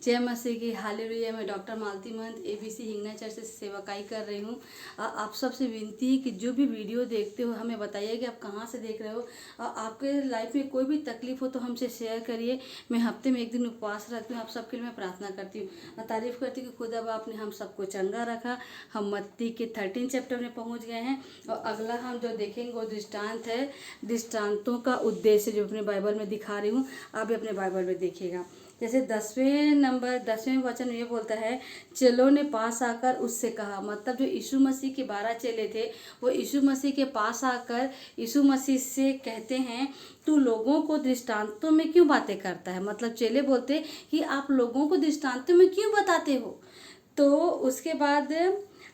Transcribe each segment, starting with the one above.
जय मसीह की हालेलुया। मैं डॉक्टर मालती महंत एबीसी हिंगना चर्च से सेवकाई कर रही हूँ। आप सबसे विनती है कि जो भी वीडियो देखते हो हमें बताइए कि आप कहाँ से देख रहे हो। आपके लाइफ में कोई भी तकलीफ हो तो हमसे शेयर करिए। मैं हफ्ते में एक दिन उपवास रखती हूँ, आप सबके लिए मैं प्रार्थना करती हूँ, तारीफ करती हूँ कि खुदा बाप ने हम सबको चंगा रखा। हम मत्ती के 13 चैप्टर में पहुँच गए हैं और अगला हम जो देखेंगे वो दृष्टांत है। दृष्टांतों का उद्देश्य जो अपने बाइबल में दिखा रही हूँ, आप भी अपने बाइबल में देखिएगा। जैसे 10वें वचन में ये बोलता है, चेलों ने पास आकर उससे कहा। मतलब जो यीशु मसीह के 12 चेले थे वो यीशु मसीह के पास आकर यीशु मसीह से कहते हैं, तू लोगों को दृष्टांतों में क्यों बातें करता है। मतलब चेले बोलते कि आप लोगों को दृष्टांतों में क्यों बताते हो। तो उसके बाद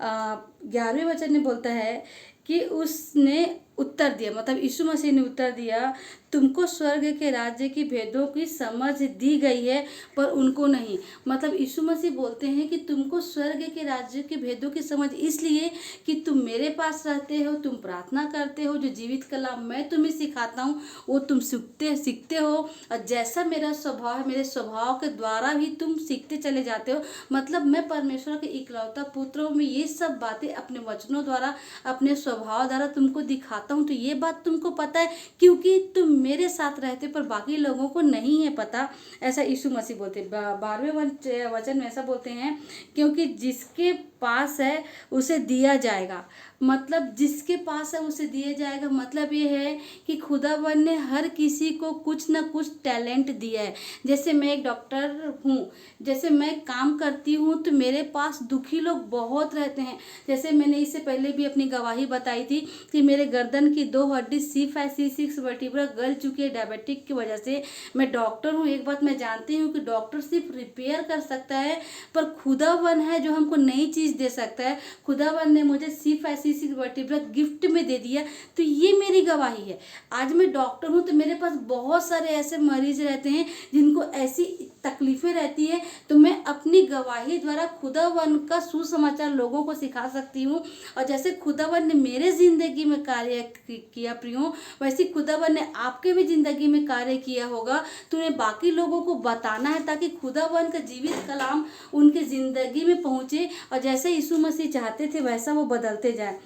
11वें वचन में बोलता है कि उसने उत्तर दिया, मतलब यीशु मसीह ने उत्तर दिया, तुमको स्वर्ग के राज्य की भेदों की समझ दी गई है पर उनको नहीं। मतलब यीशु मसीह बोलते हैं कि तुमको स्वर्ग के राज्य के भेदों की समझ इसलिए कि तुम मेरे पास रहते हो, तुम प्रार्थना करते हो, जो जीवित कलाम मैं तुम्हें सिखाता हूँ वो तुम सीखते हो, और जैसा मेरा स्वभाव है मेरे स्वभाव के द्वारा भी तुम सीखते चले जाते हो। मतलब मैं परमेश्वर के इकलौता पुत्र हूँ। मैं ये सब बातें अपने वचनों द्वारा, अपने स्वभाव द्वारा तुमको दिखाता हूँ। तो ये बात तुमको पता है क्योंकि तुम मेरे साथ रहते, पर बाकी लोगों को नहीं है पता। ऐसा यीशु मसीह बोलते। 12वें वचन में ऐसा बोलते हैं, क्योंकि जिसके पास है उसे दिया जाएगा। मतलब जिसके पास है उसे दिया जाएगा, मतलब ये है कि खुदावन ने हर किसी को कुछ ना कुछ टैलेंट दिया है। जैसे मैं एक डॉक्टर हूँ, जैसे मैं काम करती हूँ तो मेरे पास दुखी लोग बहुत रहते हैं। जैसे मैंने इससे पहले भी अपनी गवाही बताई थी कि मेरे गर्दन की 2 हड्डी C5C6 वर्टिब्रा गल चुकी है डायबिटिक की वजह से। मैं डॉक्टर हूँ, एक बात मैं जानती हूँ कि डॉक्टर सिर्फ रिपेयर कर सकता है, पर खुदावन है जो हमको नई चीज़ दे सकता है। खुदावन ने मुझे C5C6 वर्टिब्रा गिफ्ट में दे दिया, तो ये मेरी गवाही है। आज मैं डॉक्टर हूँ तो मेरे पास बहुत सारे ऐसे मरीज रहते हैं जिनको ऐसी तकलीफें रहती है, तो मैं अपनी गवाही द्वारा खुदावन का सुसमाचार लोगों को सिखा सकती हूँ। और जैसे खुदावन ने मेरे जिंदगी में कार्य किया प्रियो, वैसे खुदावन ने आपके भी जिंदगी में कार्य किया होगा। तो उन्हें बाकी लोगों को बताना है ताकि खुदावन का जीवित कलाम उनके जिंदगी में पहुँचे, और जैसे यीशु मसीह चाहते थे वैसा वो बदलते जाए।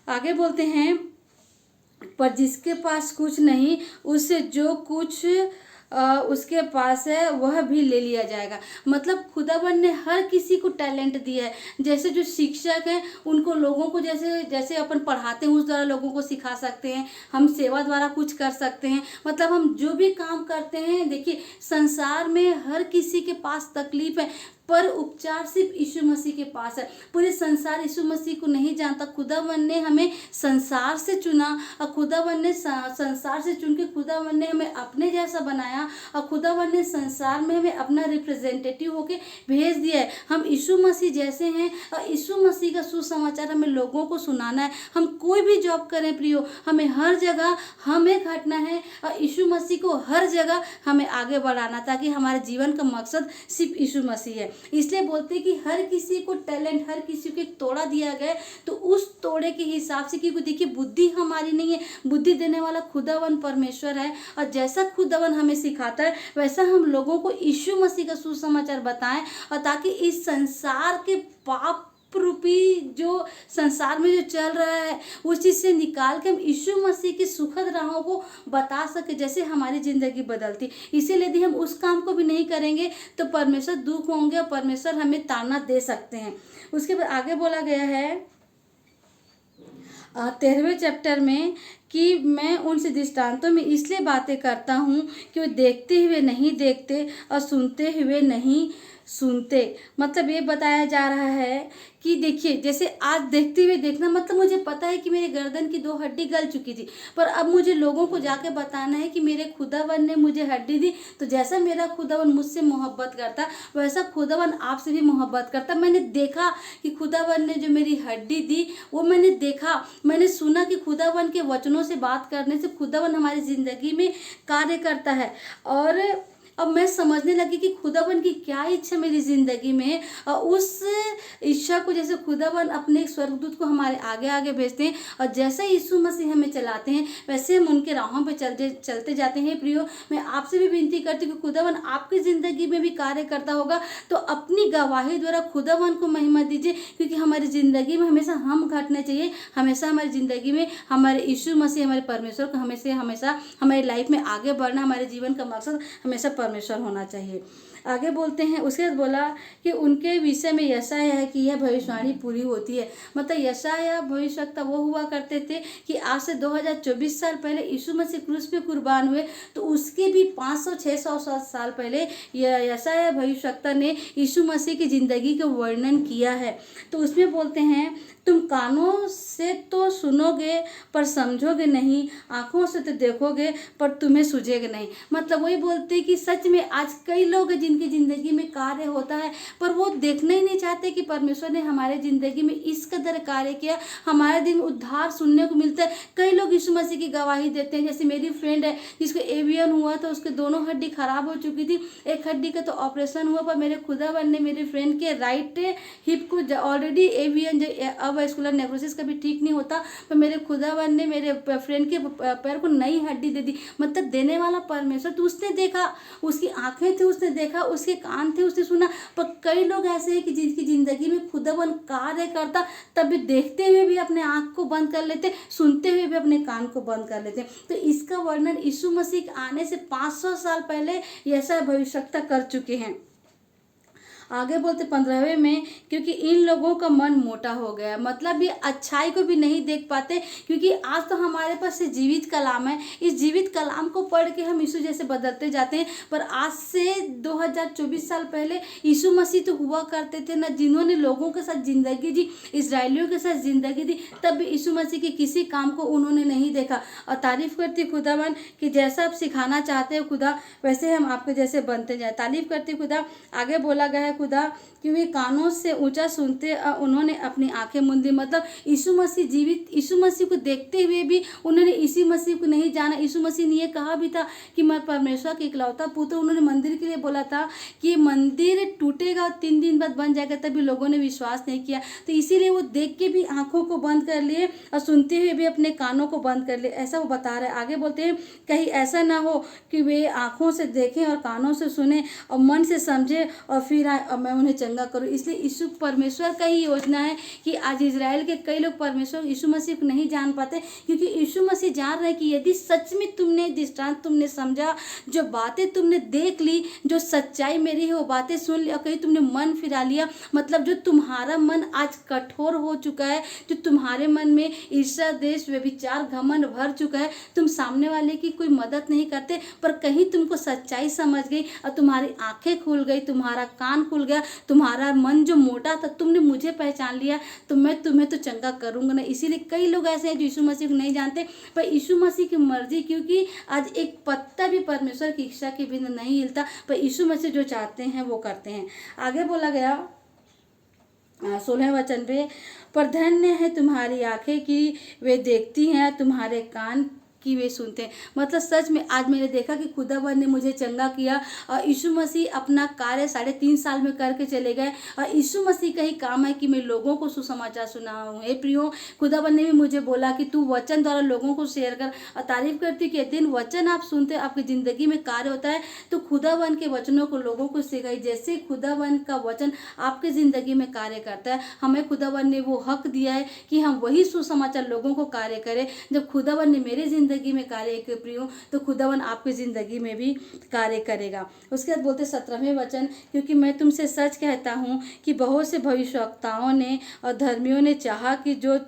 आगे बोलते हैं, पर जिसके पास कुछ नहीं उससे जो कुछ उसके पास है वह भी ले लिया जाएगा। मतलब खुदावन ने हर किसी को टैलेंट दिया है। जैसे जो शिक्षक हैं उनको लोगों को जैसे जैसे अपन पढ़ाते हैं उस द्वारा लोगों को सिखा सकते हैं। हम सेवा द्वारा कुछ कर सकते हैं। मतलब हम जो भी काम करते हैं, देखिए संसार में हर किसी के पास तकलीफ है, पर उपचार सिर्फ यीशु मसीह के पास है। पूरे संसार यीशु मसीह को नहीं जानता। खुदावन ने हमें संसार से चुना, और खुदावन ने संसार से चुन के खुदावन ने हमें अपने जैसा बनाया, और खुदावन ने संसार में हमें अपना रिप्रेजेंटेटिव होके भेज दिया है। हम यीशु मसीह जैसे हैं, और यीशु मसीह का सुसमाचार हमें लोगों को सुनाना है। हम कोई भी जॉब करें प्रियो, हमें हर जगह हमें घटना है, और यीशु मसीह को हर जगह हमें आगे बढ़ाना, ताकि हमारे जीवन का मकसद सिर्फ यीशु मसीह है। इसलिए बोलते हैं कि हर किसी को टैलेंट, हर किसी को एक तोड़ा दिया गया, तो उस तोड़े के हिसाब से, क्योंकि देखिए बुद्धि हमारी नहीं है, बुद्धि देने वाला खुदावन परमेश्वर है। और जैसा खुदावन हमें सिखाता है वैसा हम लोगों को यीशु मसीह का सुसमाचार बताएं, और ताकि इस संसार के पाप रूपी जो संसार में जो चल रहा है उस चीज़ से निकाल के हम यीशु मसीह की सुखद राहों को बता सके, जैसे हमारी ज़िंदगी बदलती। इसीलिए यदि हम उस काम को भी नहीं करेंगे तो परमेश्वर दुख होंगे, और परमेश्वर हमें ताना दे सकते हैं। उसके बाद आगे बोला गया है 13वें चैप्टर में कि मैं उनसे दृष्टांतों में इसलिए बातें करता हूँ कि वे देखते हुए नहीं देखते और सुनते हुए नहीं सुनते। मतलब ये बताया जा रहा है कि देखिए जैसे आज देखते हुए देखना, मतलब मुझे पता है कि मेरे गर्दन की 2 हड्डी गल चुकी थी, पर अब मुझे लोगों को जाके बताना है कि मेरे खुदावन ने मुझे हड्डी दी। तो जैसा मेरा खुदावन मुझसे मोहब्बत करता वैसा खुदावन आपसे भी मोहब्बत करता। मैंने देखा कि खुदावन ने जो मेरी हड्डी दी वो मैंने देखा, मैंने सुना कि खुदावन के वचनों से बात करने से खुदावन हमारी ज़िंदगी में कार्य करता है। और अब मैं समझने लगी कि खुदावन की क्या इच्छा मेरी ज़िंदगी में है, और उस इच्छा को जैसे खुदावन अपने एक स्वर्गदूत को हमारे आगे आगे भेजते हैं और जैसे यीशु मसीह हमें चलाते हैं वैसे हम उनके राहों पे चलते जाते हैं। प्रियो, मैं आपसे भी विनती करती हूँ कि खुदावन आपकी ज़िंदगी में भी कार्य करता होगा तो अपनी गवाही द्वारा खुदावन को महिमा दीजिए, क्योंकि हमारी ज़िंदगी में हमेशा हम घटने चाहिए। हमेशा हमारी ज़िंदगी में हमारे यीशु मसीह, हमारे परमेश्वर को हमेशा हमारी लाइफ में आगे बढ़ना, हमारे जीवन का मकसद हमेशा परमेश्वर होना चाहिए। आगे बोलते हैं, उसके बाद बोला कि उनके विषय में यशायाह है कि यह भविष्यवाणी पूरी होती है। मतलब यशायाह भविष्यवक्ता वो हुआ करते थे कि आज से 2024 साल पहले यीशु मसीह क्रूस पे कुर्बान हुए, तो उसके भी 500-600 साल पहले यशायाह भविष्यवक्ता ने यीशु मसीह की ज़िंदगी का वर्णन किया है। तो उसमें बोलते हैं, तुम कानों से तो सुनोगे पर समझोगे नहीं, आँखों से तो देखोगे पर तुम्हें सूझेगा नहीं। मतलब वही बोलते हैं कि सच में आज कई लोग हैं जिनकी ज़िंदगी में कार्य होता है पर वो देखना ही नहीं चाहते कि परमेश्वर ने हमारे ज़िंदगी में इस कदर कार्य किया, हमारे दिन उद्धार सुनने को मिलता है। कई लोग यीशु मसीह की गवाही देते हैं। जैसे मेरी फ्रेंड है जिसको एवियन हुआ था, उसके दोनों हड्डी खराब हो चुकी थी, एक हड्डी का तो ऑपरेशन हुआ, पर मेरे खुदावन ने मेरे फ्रेंड के राइट हिप को ऑलरेडी एवियन अब वास्कुलर नेक्रोसिस कभी ठीक नहीं होता, पर मेरे खुदावन ने मेरे फ्रेंड के पैर को नई हड्डी दे दी। मतलब देने वाला परमेश्वर, तो उसने देखा, उसकी आंखें थी उसने देखा, उसके कान थे उसने सुना। पर कई लोग ऐसे हैं कि जिनकी ज़िंदगी में खुदावन कार्य करता तब भी देखते हुए भी अपने आँख को बंद कर लेते, सुनते हुए भी अपने कान को बंद कर लेते। तो इसका वर्णन यीशु मसीह के आने से 500 साल पहले यशायाह भविष्यवक्ता कर चुके हैं। आगे बोलते 15वें में, क्योंकि इन लोगों का मन मोटा हो गया। मतलब ये अच्छाई को भी नहीं देख पाते, क्योंकि आज तो हमारे पास जीवित कलाम है, इस जीवित कलाम को पढ़ के हम यीशु जैसे बदलते जाते हैं। पर आज से 2024 साल पहले यीशु मसीह तो हुआ करते थे ना, जिन्होंने लोगों के साथ ज़िंदगी जी, इसराइलियों के साथ ज़िंदगी दी, तब भी यीशु मसीह के किसी काम को उन्होंने नहीं देखा। और तारीफ़ करती खुदावन कि जैसा आप सिखाना चाहते हो खुदा, वैसे हम आपके जैसे बनते जाए। तारीफ़ करती खुदा। आगे बोला गया है खुदा कि वे कानों से ऊंचा सुनते उन्होंने अपनी आंखें मूंदी। मतलब यीशु मसीह जीवित, यीशु मसीह को देखते हुए भी उन्होंने यीशु मसीह को नहीं जाना। यीशु मसीह ने ये कहा भी था कि मैं परमेश्वर का इकलौता पुत्र। उन्होंने मंदिर के लिए बोला था कि मंदिर टूटेगा 3 दिन बाद बन जाएगा, तभी लोगों ने विश्वास नहीं किया। तो इसीलिए वो देख के भी आंखों को बंद कर लिए और सुनते हुए भी अपने कानों को बंद कर लिए, ऐसा वो बता रहे हैं। आगे बोलते हैं, कहीं ऐसा ना हो कि वे आंखों से देखें और कानों से सुने और मन से समझे और फिर मैं उन्हें चंगा करूं। इसलिए यीशु परमेश्वर का ही योजना है कि आज इजराइल के कई लोग परमेश्वर यीशु मसीह को नहीं जान पाते, क्योंकि यीशु मसीह जान रहे हैं कि यदि सच में तुमने दृष्टांत तुमने समझा, जो बातें तुमने देख ली, जो सच्चाई मेरी है वो बातें सुन ली और कहीं तुमने मन फिरा लिया, मतलब जो तुम्हारा मन आज कठोर हो चुका है, जो तुम्हारे मन में ईर्ष्या, द्वेष, व्यभिचार, घमंड भर चुका है, तुम सामने वाले की कोई मदद नहीं करते, पर कहीं तुमको सच्चाई समझ गई और तुम्हारी आंखें खुल गई, तुम्हारा कान खुल गया, तुम्हारा मन जो मोटा था, तुमने मुझे पहचान लिया, तो मैं तुम्हें तो चंगा करूंगा ना। इसीलिए कई लोग ऐसे हैं जो यीशु मसीह को नहीं जानते, पर यीशु मसीह की मर्जी, क्योंकि आज एक पत्ता भी परमेश्वर की इच्छा के बिना नहीं हिलता, पर यीशु मसीह जो चाहते हैं वो करते हैं। आगे बोला गया 16वें वचन पे, पर धन्य है तुम्हारी आंखें कि वे देखती हैं, तुम्हारे कान कि वे सुनते हैं। मतलब सच में आज मैंने देखा कि खुदावन ने मुझे चंगा किया और यीशु मसीह अपना कार्य 3.5 साल में करके चले गए और यीशु मसीह का ही काम है कि मैं लोगों को सुसमाचार सुनाऊं। हे प्रियो, खुदावन ने भी मुझे बोला कि तू वचन द्वारा लोगों को शेयर कर। और तारीफ करती कि दिन वचन आप सुनते, आपकी ज़िंदगी में कार्य होता है, तो खुदावन के वचनों को लोगों को सिखाई। जैसे खुदावन का वचन आपकी ज़िंदगी में कार्य करता है, हमें खुदावन ने वो हक दिया है कि हम वही सुसमाचार लोगों को कार्य करें। जब खुदावन ने मेरे ज़िंदगी में कार्य के प्रियो, तो खुदावन आपकी ज़िंदगी में भी कार्य करेगा। उसके बाद बोलते 17वें वचन, क्योंकि मैं तुमसे सच कहता हूँ कि बहुत से भविष्यवक्ताओं ने और धर्मियों ने चाहा कि जो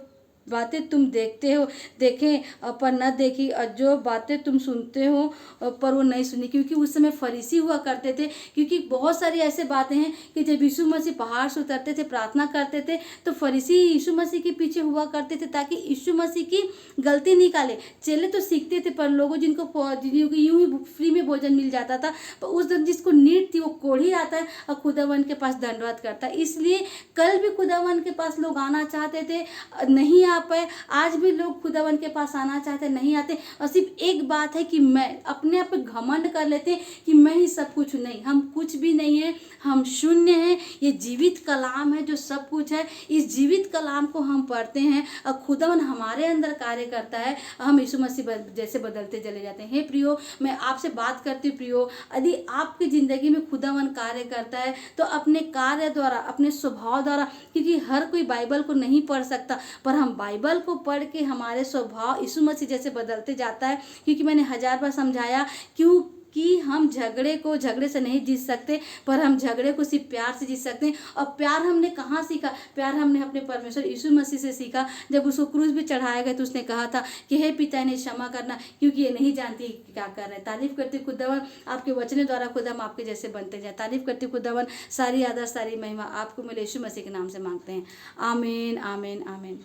बातें तुम देखते हो देखें पर न देखी, और जो बातें तुम सुनते हो पर वो नहीं सुनी। क्योंकि उस समय फरीसी हुआ करते थे, क्योंकि बहुत सारी ऐसे बातें हैं कि जब यीशु मसीह पहाड़ से उतरते थे, प्रार्थना करते थे, तो फरीसी यीशु मसीह के पीछे हुआ करते थे ताकि यीशु मसीह की गलती निकाले। चेले तो सीखते थे, पर लोगों जिनको यूं ही फ्री में भोजन मिल जाता था, पर उस दिन जिसको नीड थी वो कोढ़ी आता है और खुदावन के पास दंडवत करता है। इसलिए कल भी खुदावन के पास लोग आना चाहते थे, नहीं आ आ पाए। आज भी लोग खुदावन के पास आना चाहते नहीं आते, और सिर्फ एक बात है कि मैं अपने आप पे घमंड कर लेते हैं कि मैं ही सब कुछ। नहीं, हम कुछ भी नहीं है, हम शून्य हैं। ये जीवित कलाम है जो सब कुछ है। इस जीवित कलाम को हम पढ़ते हैं और खुदावन हमारे अंदर कार्य करता है, हम यीशु मसीह जैसे बदलते चले जाते हैं। हे प्रियो, मैं आपसे बात करती हूँ प्रियो, यदि आपकी ज़िंदगी में खुदावन कार्य करता है तो अपने कार्य द्वारा, अपने स्वभाव द्वारा, क्योंकि हर कोई बाइबल को नहीं पढ़ सकता, पर हम बाइबल को पढ़ के हमारे स्वभाव यीशु मसीह जैसे बदलते जाता है। क्योंकि मैंने 1000 बार समझाया कि हम झगड़े से नहीं जीत सकते, पर हम झगड़े को सिर्फ प्यार से जीत सकते हैं। और प्यार हमने कहाँ सीखा? प्यार हमने अपने परमेश्वर यीशु मसीह से सीखा। जब उसको क्रूस भी चढ़ाया गया तो उसने कहा था कि हे पिता, इन्हें क्षमा करना, क्योंकि ये नहीं जानती क्या कर रहे हैं। तारीफ करती खुदावन, आपके वचनों द्वारा खुदा हम आपके जैसे बनते जाए। तारीफ करती खुदावन, सारी आदर सारी महिमा आपको मिले, यीशु मसीह के नाम से मांगते हैं। आमीन, आमीन, आमीन।